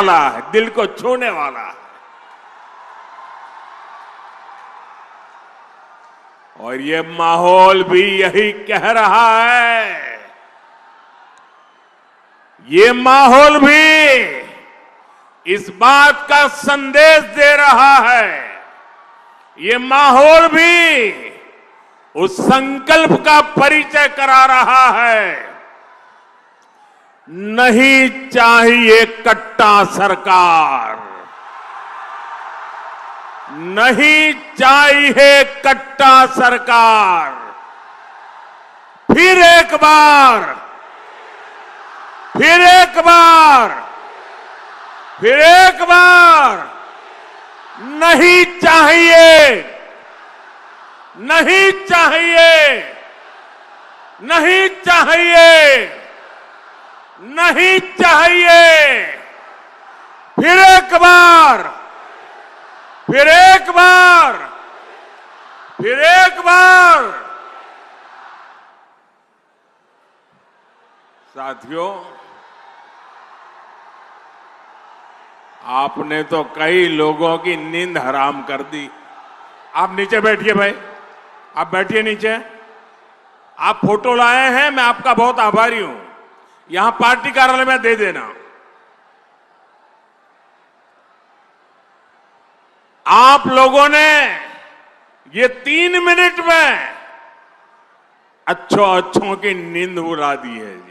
वाला है, दिल को छूने वाला है। और ये माहौल भी यही कह रहा है, ये माहौल भी इस बात का संदेश दे रहा है, ये माहौल भी उस संकल्प का परिचय करा रहा है, नहीं चाहिए कट्टा सरकार, नहीं चाहिए कट्टा सरकार। फिर एक बार, फिर एक बार, फिर एक बार, नहीं चाहिए, नहीं चाहिए, नहीं चाहिए, नहीं चाहिए। फिर एक बार, फिर एक बार, फिर एक बार। साथियों, आपने तो कई लोगों की नींद हराम कर दी। आप नीचे बैठिए भाई, आप बैठिए नीचे। आप फोटो लाए हैं, मैं आपका बहुत आभारी हूं। यहां पार्टी कार्यालय में दे देना। आप लोगों ने ये 3 मिनट में अच्छों की नींद उड़ा दी है जी।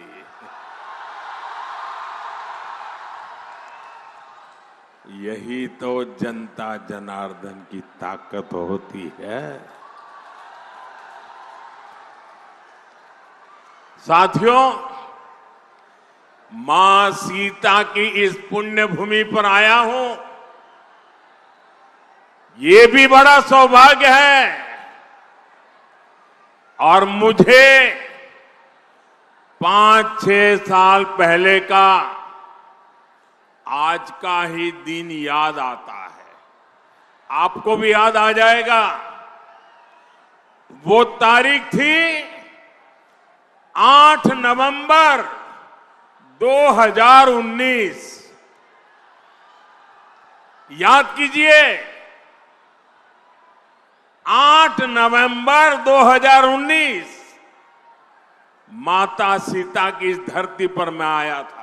यही तो जनता जनार्दन की ताकत होती है। साथियों, मां सीता की इस पुण्य भूमि पर आया हूं, ये भी बड़ा सौभाग्य है। और मुझे 5-6 साल पहले का आज का ही दिन याद आता है। आपको भी याद आ जाएगा। वो तारीख थी 8 नवंबर 2019। याद कीजिए, 8 नवंबर 2019 माता सीता की इस धरती पर मैं आया था।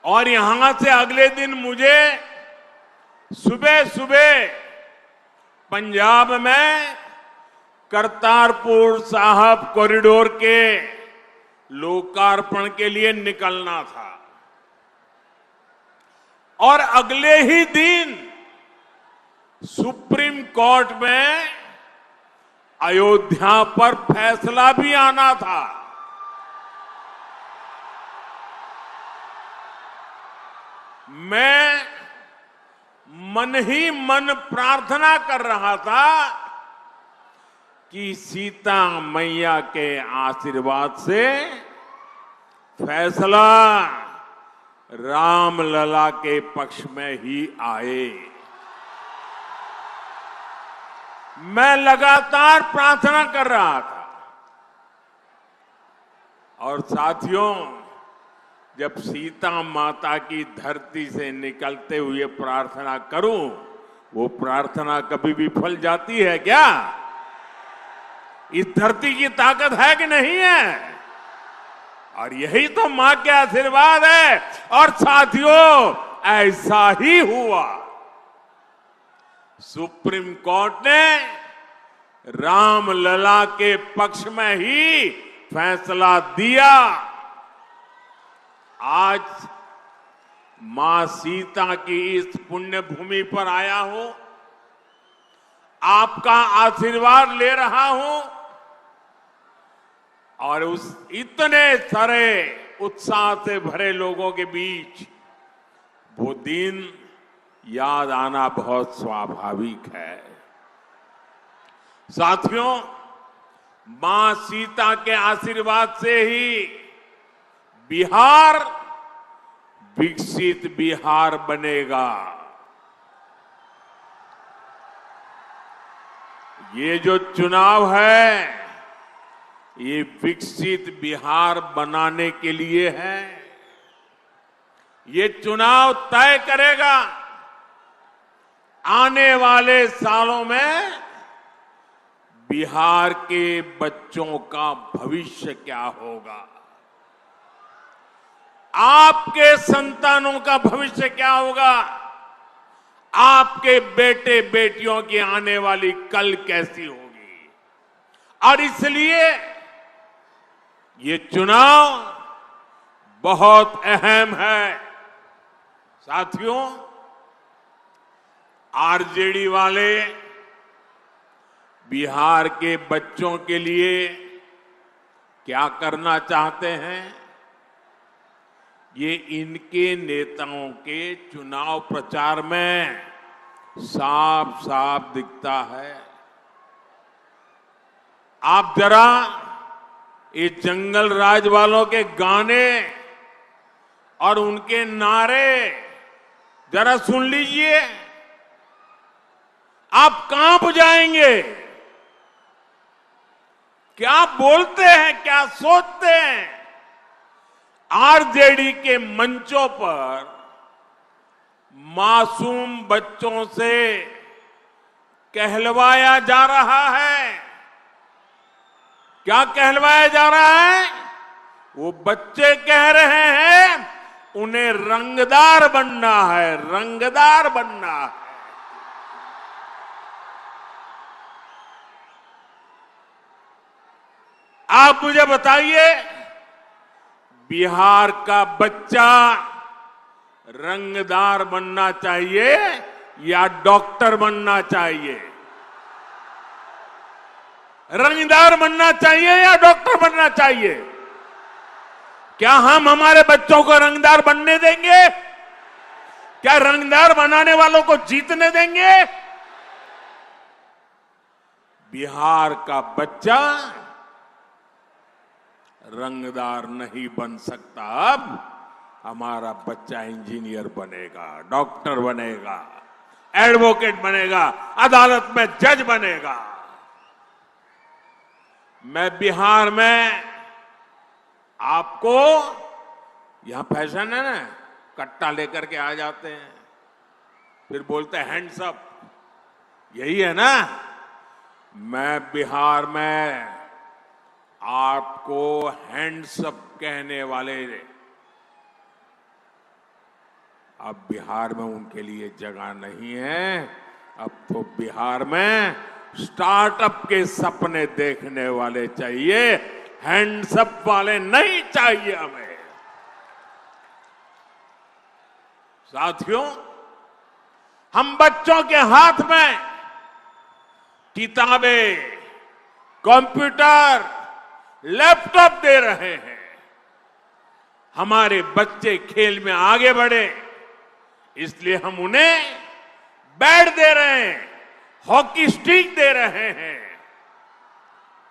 और यहां से अगले दिन मुझे सुबह सुबह पंजाब में करतारपुर साहब कॉरिडोर के लोकार्पण के लिए निकलना था। और अगले ही दिन सुप्रीम कोर्ट में अयोध्या पर फैसला भी आना था। मैं मन ही मन प्रार्थना कर रहा था कि सीता मैया के आशीर्वाद से फैसला रामलला के पक्ष में ही आए। मैं लगातार प्रार्थना कर रहा था। और साथियों, जब सीता माता की धरती से निकलते हुए प्रार्थना करूं, वो प्रार्थना कभी भी फल जाती है क्या? इस धरती की ताकत है कि नहीं है? और यही तो मां के आशीर्वाद है। और साथियों, ऐसा ही हुआ। सुप्रीम कोर्ट ने रामलला के पक्ष में ही फैसला दिया। आज मां सीता की इस पुण्य भूमि पर आया हूं, आपका आशीर्वाद ले रहा हूं। और उस इतने सारे उत्साह से भरे लोगों के बीच वो दिन याद आना बहुत स्वाभाविक है। साथियों, मां सीता के आशीर्वाद से ही बिहार विकसित बिहार बनेगा। ये जो चुनाव है, ये विकसित बिहार बनाने के लिए है। ये चुनाव तय करेगा आने वाले सालों में बिहार के बच्चों का भविष्य क्या होगा, आपके संतानों का भविष्य क्या होगा, आपके बेटे बेटियों की आने वाली कल कैसी होगी। और इसलिए ये चुनाव बहुत अहम है। साथियों, आरजेडी वाले बिहार के बच्चों के लिए क्या करना चाहते हैं, ये इनके नेताओं के चुनाव प्रचार में साफ साफ दिखता है। आप जरा ये जंगल राज वालों के गाने और उनके नारे जरा सुन लीजिए, आप कांप जाएंगे। क्या बोलते हैं, क्या सोचते हैं। आरजेडी के मंचों पर मासूम बच्चों से कहलवाया जा रहा है। क्या कहलवाया जा रहा है? वो बच्चे कह रहे हैं उन्हें रंगदार बनना है, रंगदार बनना है। आप मुझे बताइए, बिहार का बच्चा रंगदार बनना चाहिए या डॉक्टर बनना चाहिए? रंगदार बनना चाहिए या डॉक्टर बनना चाहिए? क्या हम हमारे बच्चों को रंगदार बनने देंगे? क्या रंगदार बनाने वालों को जीतने देंगे? बिहार का बच्चा रंगदार नहीं बन सकता। अब हमारा बच्चा इंजीनियर बनेगा, डॉक्टर बनेगा, एडवोकेट बनेगा, अदालत में जज बनेगा। मैं बिहार में आपको, यहां फैशन है ना, कट्टा लेकर के आ जाते हैं, फिर बोलते हैं हैंड्स अप, यही है ना। मैं बिहार में आपको हैंड्स अप कहने वाले, अब बिहार में उनके लिए जगह नहीं है। अब तो बिहार में स्टार्टअप के सपने देखने वाले चाहिए, हैंड्स अप वाले नहीं चाहिए हमें। साथियों, हम बच्चों के हाथ में किताबें, कंप्यूटर, लैपटॉप दे रहे हैं। हमारे बच्चे खेल में आगे बढ़े, इसलिए हम उन्हें बैट दे रहे हैं, हॉकी स्टिक दे रहे हैं,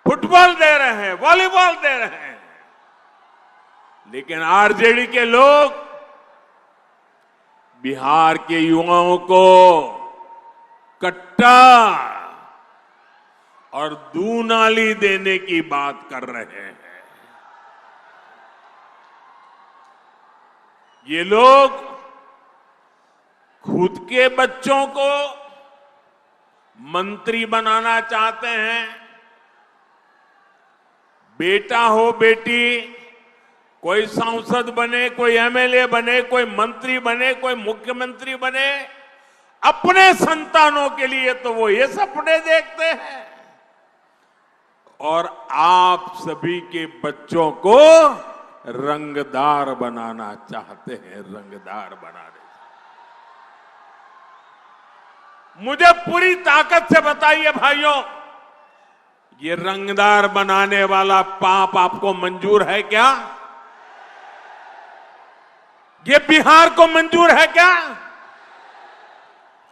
फुटबॉल दे रहे हैं, वॉलीबॉल दे रहे हैं। लेकिन आरजेडी के लोग बिहार के युवाओं को कट्टा और दूनाली देने की बात कर रहे हैं। ये लोग खुद के बच्चों को मंत्री बनाना चाहते हैं। बेटा हो बेटी, कोई सांसद बने, कोई एमएलए बने, कोई मंत्री बने, कोई मुख्यमंत्री बने, अपने संतानों के लिए तो वो ये सपने देखते हैं। और आप सभी के बच्चों को रंगदार बनाना चाहते हैं, रंगदार बनाने। मुझे पूरी ताकत से बताइए भाइयों, ये रंगदार बनाने वाला पाप आपको मंजूर है क्या? ये बिहार को मंजूर है क्या?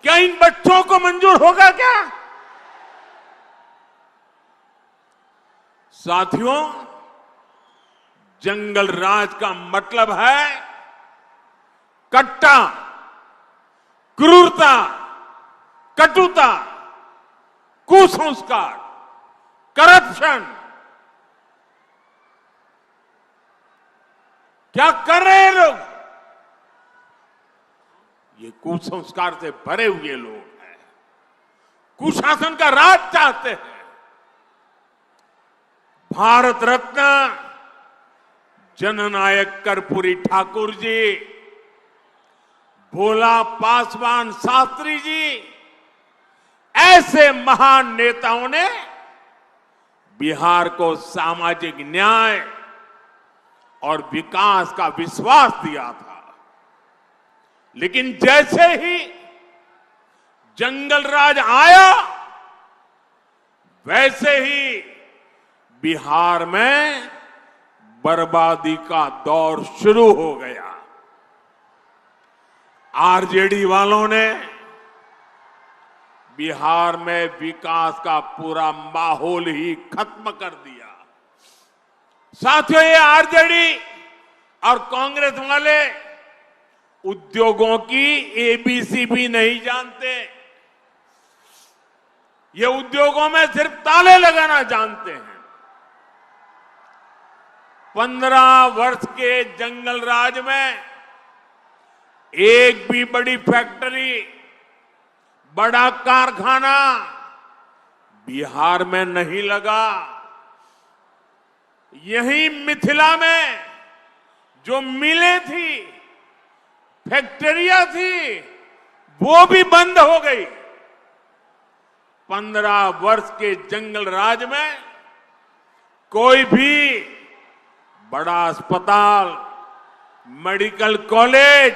क्या इन बच्चों को मंजूर होगा क्या? साथियों, जंगल राज का मतलब है कट्टा, क्रूरता, कटुता, कुसंस्कार, करप्शन। क्या कर रहे हैं लोग? ये कुसंस्कार से भरे हुए लोग हैं, कुशासन का राज चाहते हैं। भारत रत्न जननायक कर्पूरी ठाकुर जी, भोला पासवान शास्त्री जी, ऐसे महान नेताओं ने बिहार को सामाजिक न्याय और विकास का विश्वास दिया था। लेकिन जैसे ही जंगल राज आया, वैसे ही बिहार में बर्बादी का दौर शुरू हो गया। आरजेडी वालों ने बिहार में विकास का पूरा माहौल ही खत्म कर दिया। साथियों, ये आरजेडी और कांग्रेस वाले उद्योगों की एबीसी भी नहीं जानते। ये उद्योगों में सिर्फ ताले लगाना जानते हैं। 15 वर्ष के जंगल राज में एक भी बड़ी फैक्ट्री, बड़ा कारखाना बिहार में नहीं लगा। यही मिथिला में जो मिलें थी, फैक्ट्रियां थी, वो भी बंद हो गई। 15 वर्ष के जंगल राज में कोई भी बड़ा अस्पताल, मेडिकल कॉलेज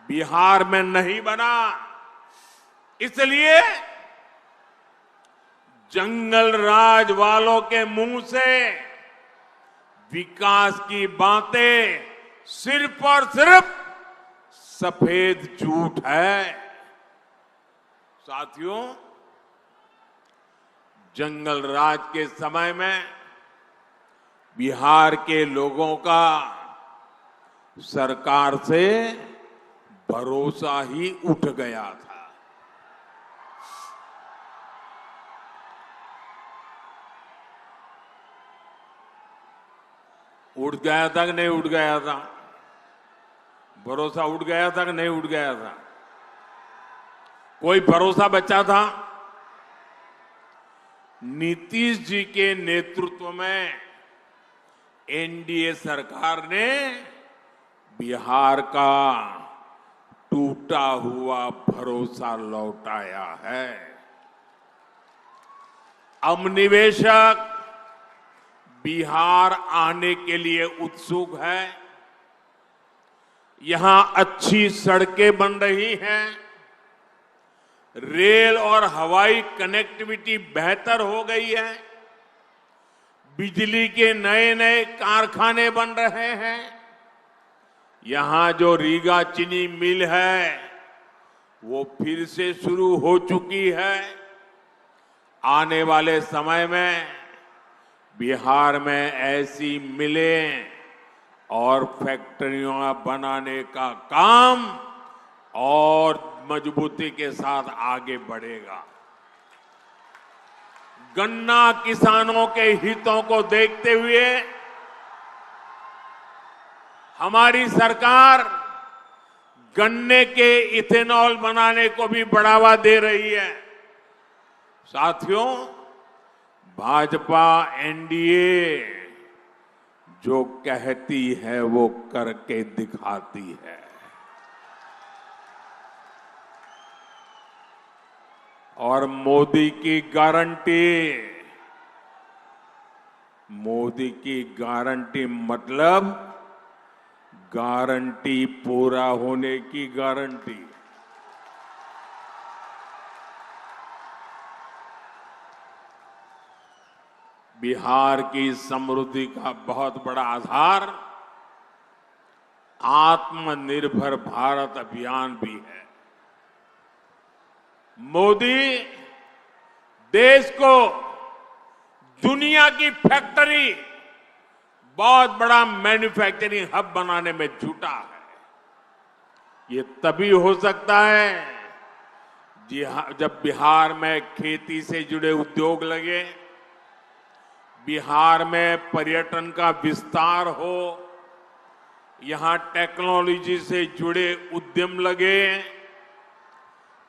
बिहार में नहीं बना। इसलिए जंगल राज वालों के मुंह से विकास की बातें सिर्फ और सिर्फ सफेद झूठ है। साथियों, जंगल राज के समय में बिहार के लोगों का सरकार से भरोसा ही उठ गया था। उठ गया था कि नहीं उठ गया था? भरोसा उठ गया था कि नहीं उठ गया था? कोई भरोसा बचा था? नीतीश जी के नेतृत्व में एनडीए सरकार ने बिहार का टूटा हुआ भरोसा लौटाया है। अब निवेशक बिहार आने के लिए उत्सुक है। यहां अच्छी सड़कें बन रही हैं, रेल और हवाई कनेक्टिविटी बेहतर हो गई है, बिजली के नए नए कारखाने बन रहे हैं। यहां जो रीगा चीनी मिल है वो फिर से शुरू हो चुकी है। आने वाले समय में बिहार में ऐसी मिलें और फैक्ट्रियां बनाने का काम और मजबूती के साथ आगे बढ़ेगा। गन्ना किसानों के हितों को देखते हुए हमारी सरकार गन्ने के इथेनॉल बनाने को भी बढ़ावा दे रही है। साथियों, भाजपा एनडीए जो कहती है वो करके दिखाती है। और मोदी की गारंटी मतलब गारंटी पूरा होने की गारंटी। बिहार की समृद्धि का बहुत बड़ा आधार आत्मनिर्भर भारत अभियान भी है। मोदी देश को दुनिया की फैक्ट्री, बहुत बड़ा मैन्युफैक्चरिंग हब बनाने में जुटा है। ये तभी हो सकता है जब बिहार में खेती से जुड़े उद्योग लगे, बिहार में पर्यटन का विस्तार हो, यहां टेक्नोलॉजी से जुड़े उद्यम लगे,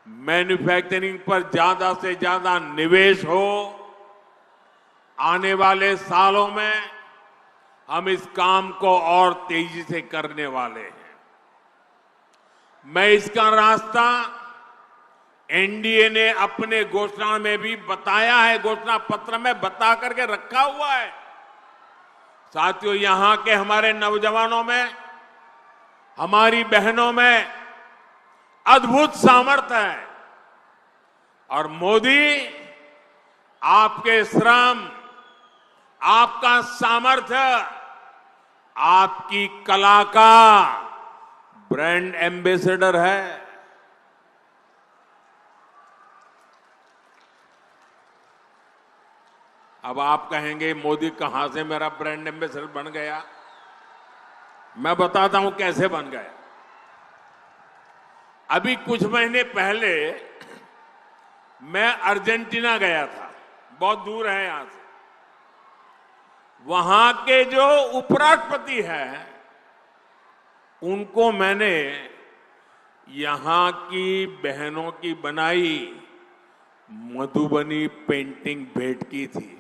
मैन्युफैक्चरिंग पर ज्यादा से ज्यादा निवेश हो। आने वाले सालों में हम इस काम को और तेजी से करने वाले हैं। मैं इसका रास्ता एनडीए ने अपने घोषणा में भी बताया है, घोषणा पत्र में बता करके रखा हुआ है। साथियों, यहां के हमारे नौजवानों में, हमारी बहनों में अद्भुत सामर्थ्य है और मोदी आपके श्रम, आपका सामर्थ्य, आपकी कला का ब्रांड एम्बेसडर है। अब आप कहेंगे मोदी कहां से मेरा ब्रांड एम्बेसडर बन गया? मैं बताता हूं कैसे बन गया। अभी कुछ महीने पहले मैं अर्जेंटीना गया था, बहुत दूर है यहां से। वहां के जो उपराष्ट्रपति हैं, उनको मैंने यहां की बहनों की बनाई मधुबनी पेंटिंग भेंट की थी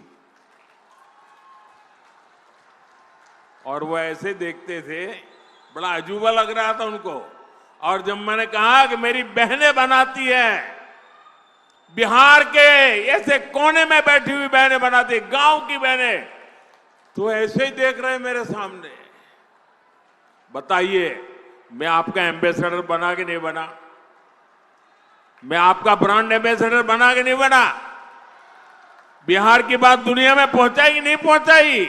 और वो ऐसे देखते थे, बड़ा अजूबा लग रहा था उनको। और जब मैंने कहा कि मेरी बहनें बनाती है, बिहार के ऐसे कोने में बैठी हुई बहनें बनाती, गांव की बहनें, तो ऐसे ही देख रहे मेरे सामने। बताइए, मैं आपका एम्बेसडर बना कि नहीं बना? मैं आपका ब्रांड एम्बेसडर बना कि नहीं बना? बिहार की बात दुनिया में पहुंचाई कि नहीं पहुंचाई?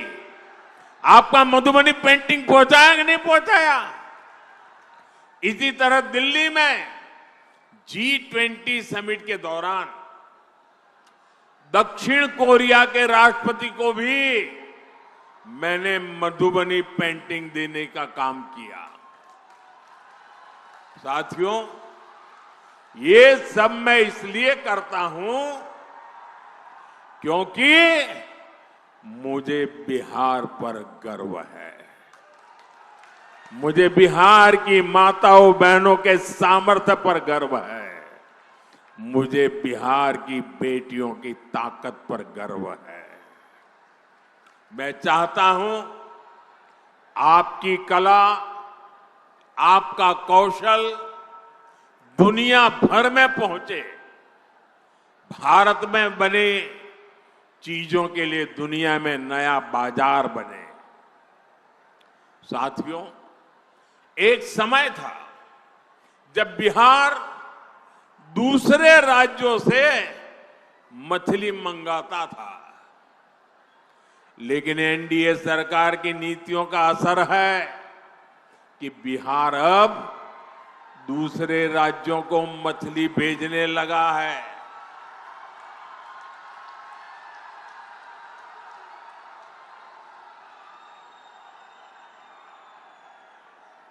आपका मधुबनी पेंटिंग पहुंचाया कि नहीं पहुंचाया? इसी तरह दिल्ली में G20 समिट के दौरान दक्षिण कोरिया के राष्ट्रपति को भी मैंने मधुबनी पेंटिंग देने का काम किया। साथियों, ये सब मैं इसलिए करता हूं क्योंकि मुझे बिहार पर गर्व है। मुझे बिहार की माताओं बहनों के सामर्थ्य पर गर्व है। मुझे बिहार की बेटियों की ताकत पर गर्व है। मैं चाहता हूं आपकी कला, आपका कौशल दुनिया भर में पहुंचे। भारत में बने चीजों के लिए दुनिया में नया बाजार बने। साथियों, एक समय था जब बिहार दूसरे राज्यों से मछली मंगाता था, लेकिन एनडीए सरकार की नीतियों का असर है कि बिहार अब दूसरे राज्यों को मछली भेजने लगा है।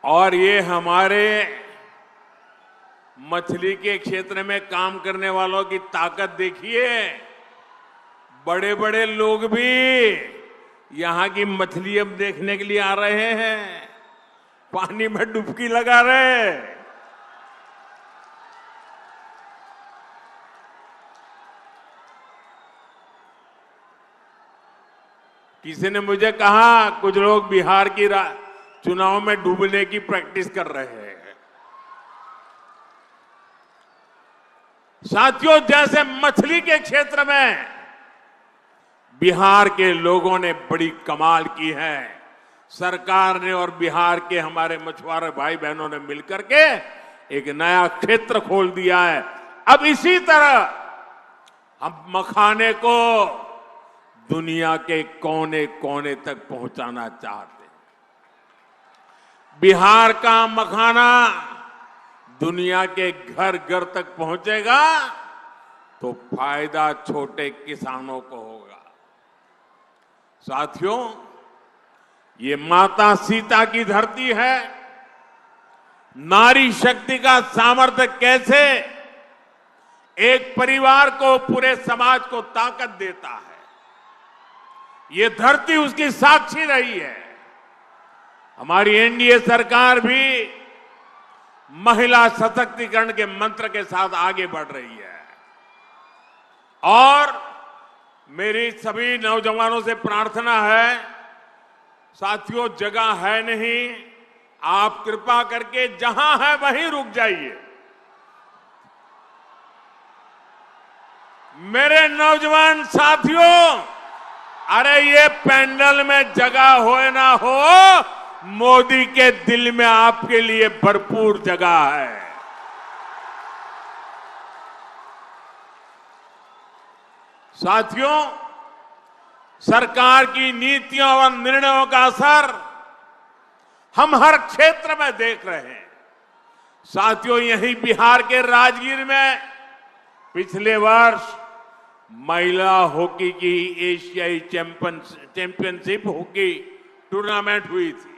और ये हमारे मछली के क्षेत्र में काम करने वालों की ताकत देखिए। बड़े बड़े लोग भी यहां की मछली अब देखने के लिए आ रहे हैं, पानी में डुबकी लगा रहे हैं। किसी ने मुझे कहा कुछ लोग बिहार की चुनाव में डूबने की प्रैक्टिस कर रहे हैं। साथियों, जैसे मछली के क्षेत्र में बिहार के लोगों ने बड़ी कमाल की है, सरकार ने और बिहार के हमारे मछुआरे भाई बहनों ने मिलकर के एक नया क्षेत्र खोल दिया है। अब इसी तरह हम मखाने को दुनिया के कोने कोने तक पहुंचाना चाहते हैं। बिहार का मखाना दुनिया के घर घर तक पहुंचेगा तो फायदा छोटे किसानों को होगा। साथियों, ये माता सीता की धरती है। नारी शक्ति का सामर्थ्य कैसे एक परिवार को, पूरे समाज को ताकत देता है, ये धरती उसकी साक्षी रही है। हमारी एनडीए सरकार भी महिला सशक्तिकरण के मंत्र के साथ आगे बढ़ रही है। और मेरी सभी नौजवानों से प्रार्थना है, साथियों जगह है नहीं, आप कृपा करके जहां है वहीं रुक जाइए। मेरे नौजवान साथियों, अरे ये पैंडल में जगह हो ना हो, मोदी के दिल में आपके लिए भरपूर जगह है। साथियों, सरकार की नीतियों और निर्णयों का असर हम हर क्षेत्र में देख रहे हैं। साथियों, यही बिहार के राजगीर में पिछले वर्ष महिला हॉकी की एशियाई चैंपियनशिप हॉकी टूर्नामेंट हुई थी।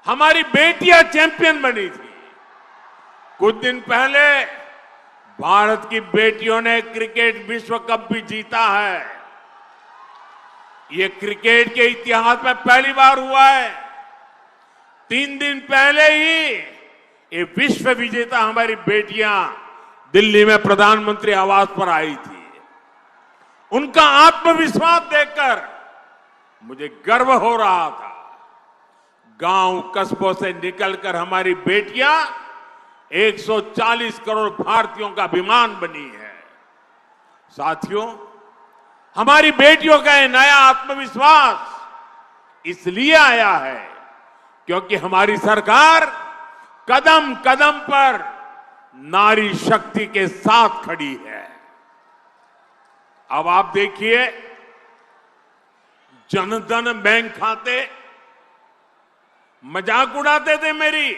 हमारी बेटियां चैंपियन बनी थी। कुछ दिन पहले भारत की बेटियों ने क्रिकेट विश्व कप भी जीता है। ये क्रिकेट के इतिहास में पहली बार हुआ है। 3 दिन पहले ही ये विश्व विजेता हमारी बेटियां दिल्ली में प्रधानमंत्री आवास पर आई थी। उनका आत्मविश्वास देखकर मुझे गर्व हो रहा था। गांव कस्बों से निकलकर हमारी बेटियां 140 करोड़ भारतीयों का अभिमान बनी है। साथियों, हमारी बेटियों का यह नया आत्मविश्वास इसलिए आया है क्योंकि हमारी सरकार कदम कदम पर नारी शक्ति के साथ खड़ी है। अब आप देखिए, जनधन बैंक खाते, मजाक उड़ाते थे मेरी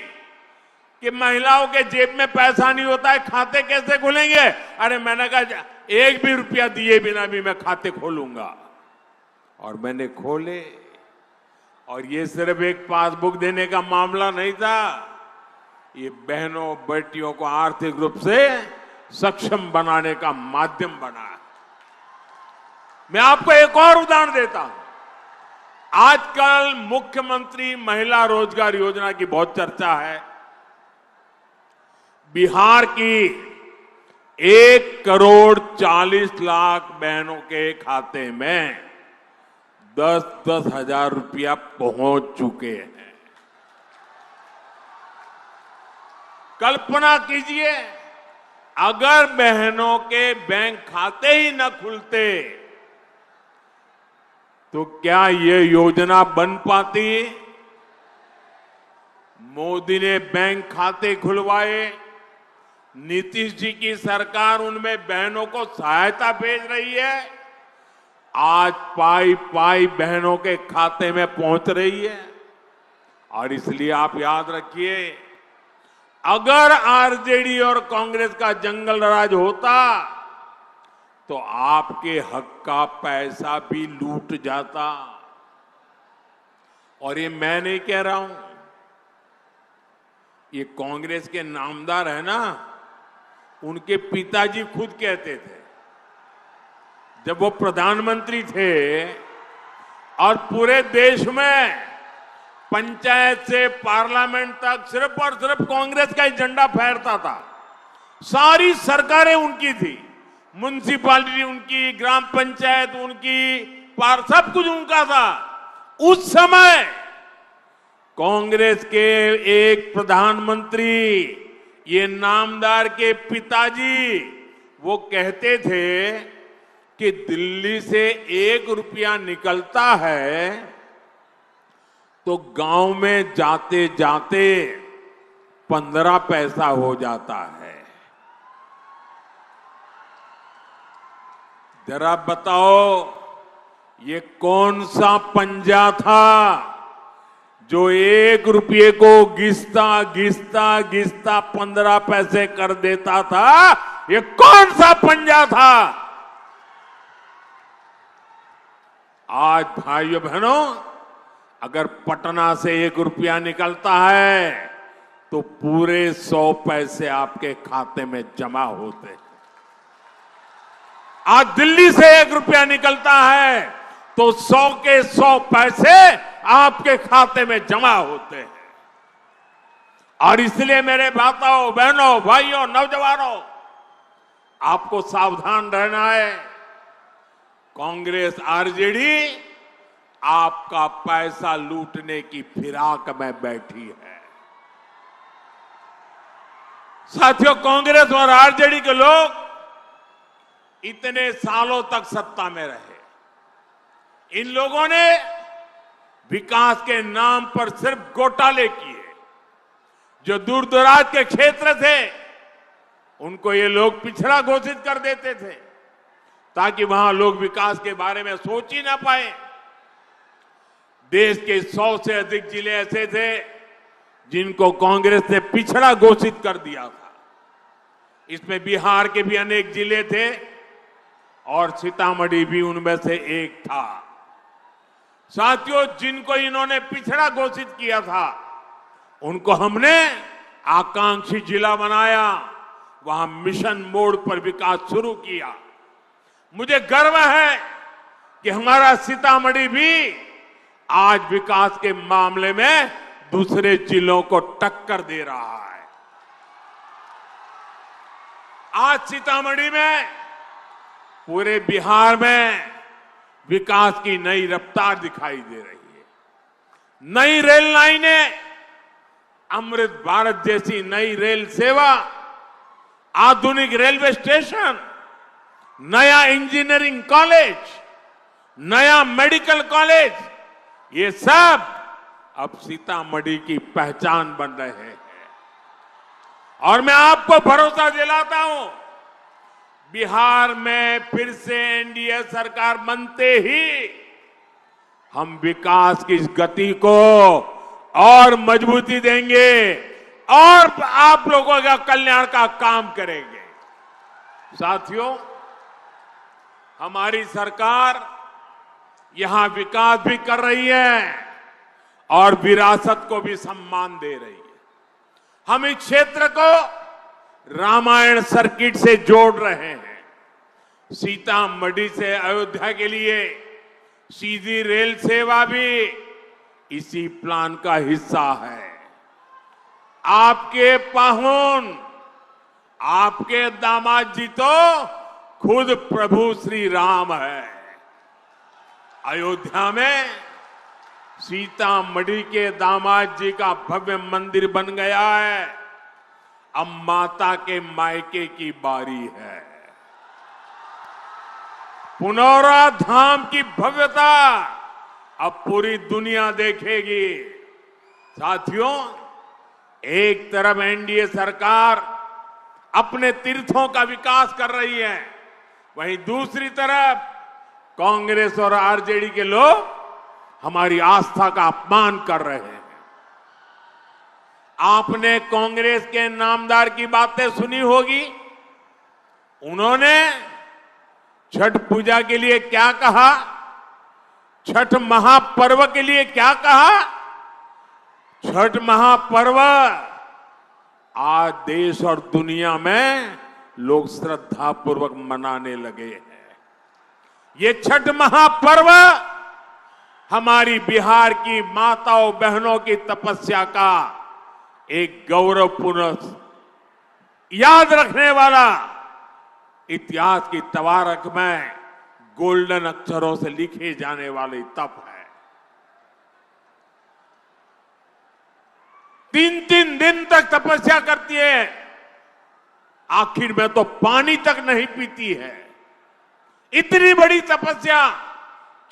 कि महिलाओं के जेब में पैसा नहीं होता है, खाते कैसे खुलेंगे। अरे मैंने कहा 1 भी रुपया दिए बिना भी मैं खाते खोलूंगा। और मैंने खोले। और ये सिर्फ एक पासबुक देने का मामला नहीं था, ये बहनों बेटियों को आर्थिक रूप से सक्षम बनाने का माध्यम बना। मैं आपको एक और उदाहरण देता हूं। आजकल मुख्यमंत्री महिला रोजगार योजना की बहुत चर्चा है। बिहार की 1,40,00,000 बहनों के खाते में 10-10 हजार रुपया पहुंच चुके हैं। कल्पना कीजिए, अगर बहनों के बैंक खाते ही न खुलते तो क्या ये योजना बन पाती। मोदी ने बैंक खाते खुलवाए, नीतीश जी की सरकार उनमें बहनों को सहायता भेज रही है। आज पाई पाई बहनों के खाते में पहुंच रही है। और इसलिए आप याद रखिए, अगर आरजेडी और कांग्रेस का जंगल राज होता तो आपके हक का पैसा भी लूट जाता। और ये मैं नहीं कह रहा हूं, ये कांग्रेस के नामदार है ना, उनके पिताजी खुद कहते थे जब वो प्रधानमंत्री थे और पूरे देश में पंचायत से पार्लियामेंट तक सिर्फ और सिर्फ कांग्रेस का ही झंडा फहरता था। सारी सरकारें उनकी थी, म्युनिसिपैलिटी उनकी, ग्राम पंचायत उनकी, सब कुछ उनका था। उस समय कांग्रेस के एक प्रधानमंत्री, ये नामदार के पिताजी, वो कहते थे कि दिल्ली से 1 रुपया निकलता है तो गांव में जाते जाते 15 पैसा हो जाता है। जरा बताओ, ये कौन सा पंजा था जो 1 रुपये को घिसता घिसता घिसता 15 पैसे कर देता था। ये कौन सा पंजा था? आज भाइयों बहनों, अगर पटना से 1 रुपया निकलता है तो पूरे 100 पैसे आपके खाते में जमा होते हैं। आज दिल्ली से 1 रुपया निकलता है तो 100 के 100 पैसे आपके खाते में जमा होते हैं। और इसलिए मेरे माताओं, बहनों, भाइयों, नौजवानों, आपको सावधान रहना है। कांग्रेस, आरजेडी आपका पैसा लूटने की फिराक में बैठी है। साथियों, कांग्रेस और आरजेडी के लोग इतने सालों तक सत्ता में रहे। इन लोगों ने विकास के नाम पर सिर्फ घोटाले किए। जो दूर दराज के क्षेत्र थे उनको ये लोग पिछड़ा घोषित कर देते थे ताकि वहां लोग विकास के बारे में सोच ही ना पाए। देश के 100 से अधिक जिले ऐसे थे जिनको कांग्रेस ने पिछड़ा घोषित कर दिया था। इसमें बिहार के भी अनेक जिले थे और सीतामढ़ी भी उनमें से एक था। साथियों, जिनको इन्होंने पिछड़ा घोषित किया था उनको हमने आकांक्षी जिला बनाया, वहां मिशन मोड पर विकास शुरू किया। मुझे गर्व है कि हमारा सीतामढ़ी भी आज विकास के मामले में दूसरे जिलों को टक्कर दे रहा है। आज सीतामढ़ी में पूरे बिहार में विकास की नई रफ्तार दिखाई दे रही है। नई रेल लाइनें, अमृत भारत जैसी नई रेल सेवा, आधुनिक रेलवे स्टेशन, नया इंजीनियरिंग कॉलेज, नया मेडिकल कॉलेज, ये सब अब सीतामढ़ी की पहचान बन रहे हैं। और मैं आपको भरोसा दिलाता हूं, बिहार में फिर से एनडीए सरकार बनते ही हम विकास की इस गति को और मजबूती देंगे और आप लोगों का कल्याण का काम करेंगे। साथियों, हमारी सरकार यहां विकास भी कर रही है और विरासत को भी सम्मान दे रही है। हम इस क्षेत्र को रामायण सर्किट से जोड़ रहे हैं। सीतामढ़ी से अयोध्या के लिए सीधी रेल सेवा भी इसी प्लान का हिस्सा है। आपके पाहुन, आपके दामाद जी तो खुद प्रभु श्री राम है। अयोध्या में सीतामढ़ी के दामाद जी का भव्य मंदिर बन गया है। अब माता के मायके की बारी है। पुनौरा धाम की भव्यता अब पूरी दुनिया देखेगी। साथियों, एक तरफ एनडीए सरकार अपने तीर्थों का विकास कर रही है, वहीं दूसरी तरफ कांग्रेस और आरजेडी के लोग हमारी आस्था का अपमान कर रहे हैं। आपने कांग्रेस के नामदार की बातें सुनी होगी। उन्होंने छठ पूजा के लिए क्या कहा, छठ महापर्व के लिए क्या कहा। छठ महापर्व आज देश और दुनिया में लोग श्रद्धापूर्वक मनाने लगे हैं। ये छठ महापर्व हमारी बिहार की माताओं बहनों की तपस्या का एक गौरवपूर्ण याद रखने वाला, इतिहास की तवारख में गोल्डन अक्षरों से लिखे जाने वाली तप है। 3-3 दिन तक तपस्या करती है, आखिर में तो पानी तक नहीं पीती है। इतनी बड़ी तपस्या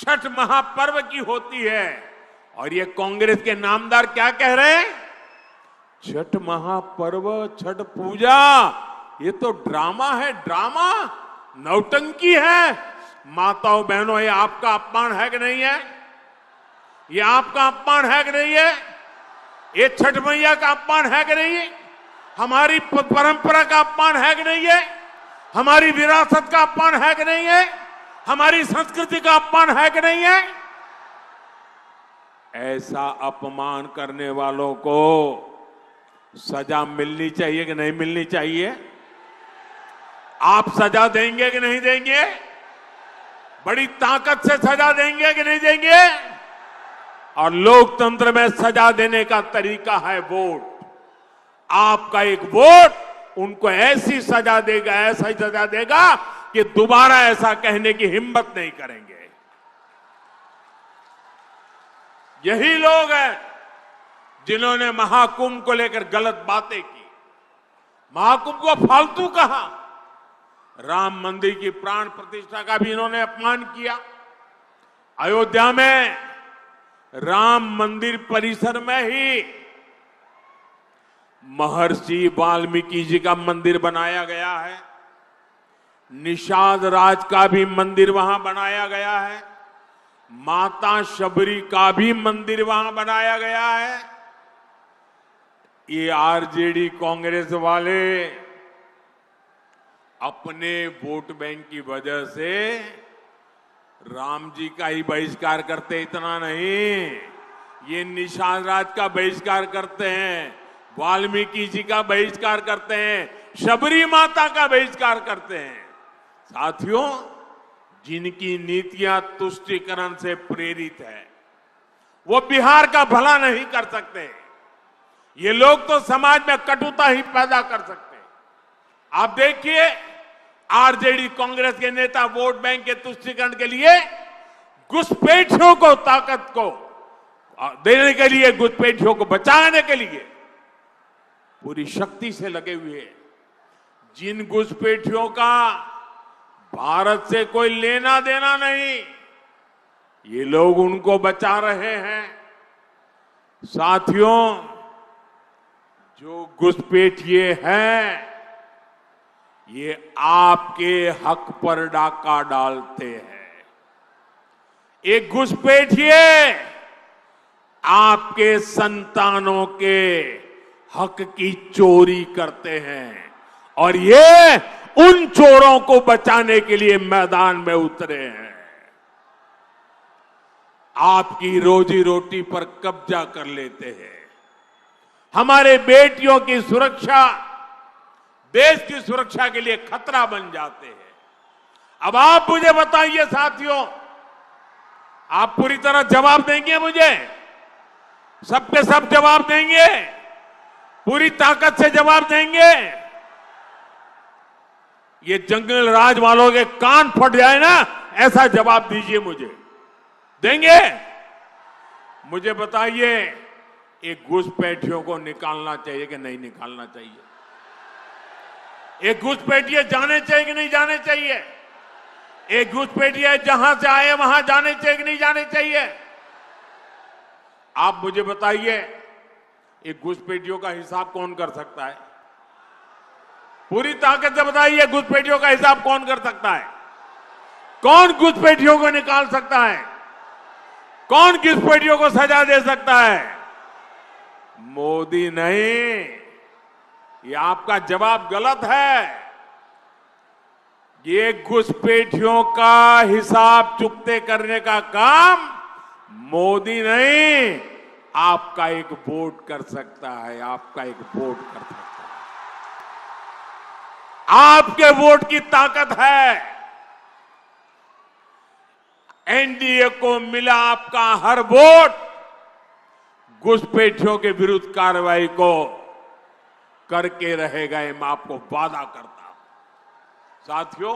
छठ महापर्व की होती है। और ये कांग्रेस के नामदार क्या कह रहे हैं? छठ महापर्व, छठ पूजा, ये तो ड्रामा है, ड्रामा, नौटंकी है। माताओं बहनों, ये आपका अपमान है कि नहीं है? ये आपका अपमान है कि नहीं है? ये छठ मैया का अपमान है कि नहीं है? हमारी परंपरा का अपमान है कि नहीं है? हमारी विरासत का अपमान है कि नहीं है? हमारी संस्कृति का अपमान है कि नहीं है? ऐसा अपमान करने वालों को सजा मिलनी चाहिए कि नहीं मिलनी चाहिए? आप सजा देंगे कि नहीं देंगे? बड़ी ताकत से सजा देंगे कि नहीं देंगे? और लोकतंत्र में सजा देने का तरीका है वोट। आपका एक वोट उनको ऐसी सजा देगा, ऐसा सजा देगा कि दोबारा ऐसा कहने की हिम्मत नहीं करेंगे। यही लोग हैं जिन्होंने महाकुंभ को लेकर गलत बातें की, महाकुंभ को फालतू कहा, राम मंदिर की प्राण प्रतिष्ठा का भी इन्होंने अपमान किया। अयोध्या में राम मंदिर परिसर में ही महर्षि वाल्मीकि जी का मंदिर बनाया गया है, निषाद राज का भी मंदिर वहां बनाया गया है, माता शबरी का भी मंदिर वहां बनाया गया है। ये आरजेडी कांग्रेस वाले अपने वोट बैंक की वजह से राम जी का ही बहिष्कार करते, इतना नहीं, ये निषाद राज का बहिष्कार करते हैं, वाल्मीकि जी का बहिष्कार करते हैं, शबरी माता का बहिष्कार करते हैं। साथियों, जिनकी नीतियां तुष्टीकरण से प्रेरित है वो बिहार का भला नहीं कर सकते। ये लोग तो समाज में कटुता ही पैदा कर सकते हैं। आप देखिए, आरजेडी कांग्रेस के नेता वोट बैंक के तुष्टीकरण के लिए घुसपैठियों को ताकत को देने के लिए, घुसपैठियों को बचाने के लिए पूरी शक्ति से लगे हुए हैं। जिन घुसपैठियों का भारत से कोई लेना देना नहीं, ये लोग उनको बचा रहे हैं। साथियों, जो घुसपैठिए हैं ये आपके हक पर डाका डालते हैं। एक घुसपैठिए आपके संतानों के हक की चोरी करते हैं और ये उन चोरों को बचाने के लिए मैदान में उतरे हैं। आपकी रोजी रोटी पर कब्जा कर लेते हैं, हमारे बेटियों की सुरक्षा, देश की सुरक्षा के लिए खतरा बन जाते हैं। अब आप मुझे बताइए साथियों, आप पूरी तरह जवाब देंगे मुझे? सबके सब जवाब देंगे? पूरी ताकत से जवाब देंगे? ये जंगल राज वालों के कान फट जाए ना, ऐसा जवाब दीजिए मुझे। देंगे? मुझे बताइए, एक घुसपैठियों को निकालना चाहिए कि नहीं निकालना चाहिए? एक घुसपैठिए जाने चाहिए कि नहीं जाने चाहिए? एक घुसपैठिए जहां से आए वहां जाने चाहिए कि नहीं जाने चाहिए? आप मुझे बताइए, एक घुसपैठियों का हिसाब कौन कर सकता है? पूरी ताकत से बताइए, घुसपैठियों का हिसाब कौन कर सकता है? कौन घुसपैठियों को निकाल सकता है? कौन घुसपैठियों को सजा दे सकता है? मोदी नहीं। ये आपका जवाब गलत है। ये घुसपैठियों का हिसाब चुकते करने का काम मोदी नहीं, आपका एक वोट कर सकता है। आपका एक वोट कर सकता है। आपके वोट की ताकत है। एनडीए को मिला आपका हर वोट घुसपैठियों के विरुद्ध कार्रवाई को करके रहेगा, मैं आपको वादा करता हूं। साथियों,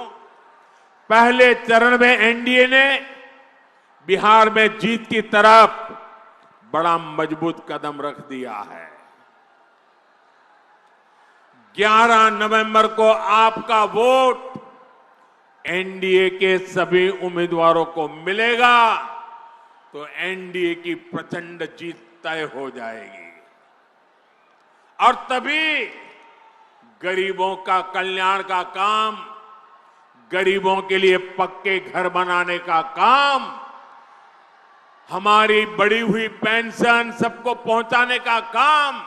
पहले चरण में एनडीए ने बिहार में जीत की तरफ बड़ा मजबूत कदम रख दिया है। 11 नवंबर को आपका वोट एनडीए के सभी उम्मीदवारों को मिलेगा तो एनडीए की प्रचंड जीत तय हो जाएगी और तभी गरीबों का कल्याण का काम, गरीबों के लिए पक्के घर बनाने का काम, हमारी बढ़ी हुई पेंशन सबको पहुंचाने का काम,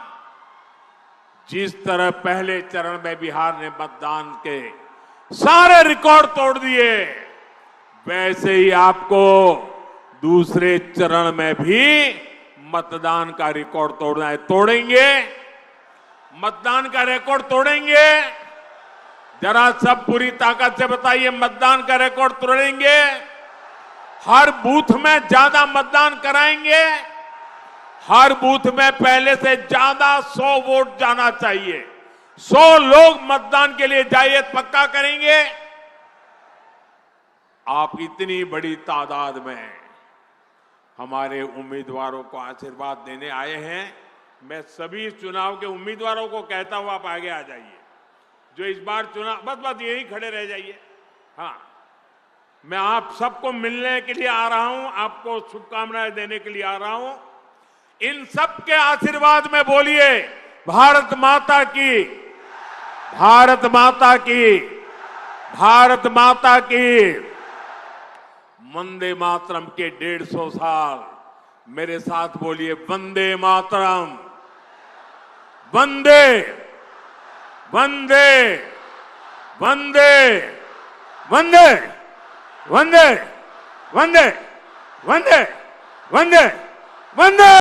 जिस तरह पहले चरण में बिहार ने मतदान के सारे रिकॉर्ड तोड़ दिए, वैसे ही आपको दूसरे चरण में भी मतदान का रिकॉर्ड तोड़ना है। तोड़ेंगे? मतदान का रिकॉर्ड तोड़ेंगे? जरा सब पूरी ताकत से बताइए, मतदान का रिकॉर्ड तोड़ेंगे? हर बूथ में ज्यादा मतदान कराएंगे? हर बूथ में पहले से ज्यादा 100 वोट जाना चाहिए। 100 लोग मतदान के लिए जाइए, पक्का करेंगे। आप इतनी बड़ी तादाद में हमारे उम्मीदवारों को आशीर्वाद देने आए हैं। मैं सभी चुनाव के उम्मीदवारों को कहता हूं, आप आगे आ जाइए। जो इस बार चुनाव, बस यही खड़े रह जाइए। हाँ, मैं आप सबको मिलने के लिए आ रहा हूं, आपको शुभकामनाएं देने के लिए आ रहा हूं। इन सबके आशीर्वाद में बोलिए, भारत माता की, भारत माता की, भारत माता की। वंदे मातरम के 150 साल, मेरे साथ बोलिए, वंदे मातरम, वंदे वंदे वंदे वंदे वंदे वंदे वंदे वंदे वंदे।